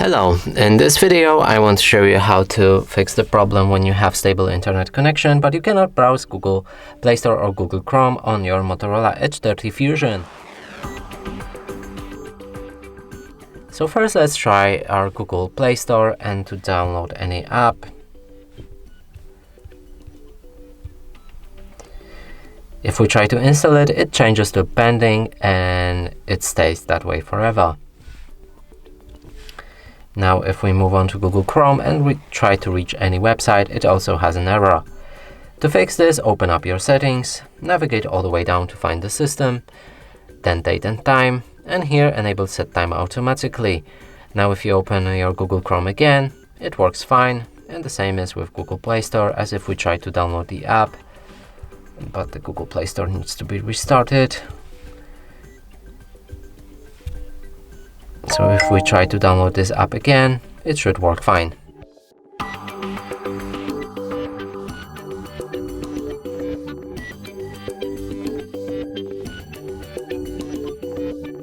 Hello, in this video I want to show you how to fix the problem when you have stable internet connection but you cannot browse Google Play Store or Google Chrome on your Motorola Edge 30 Fusion. So first let's try our Google Play Store and to download any app. If we try to install it, it changes to pending and it stays that way forever. Now if we move on to Google Chrome and we try to reach any website, it also has an error. To fix this, open up your settings, navigate all the way down to find the system, then date and time, and here enable set time automatically. Now if you open your Google Chrome again, it works fine, and the same is with Google Play Store as if we try to download the app, but the Google Play Store needs to be restarted. So if we try to download this app again, it should work fine.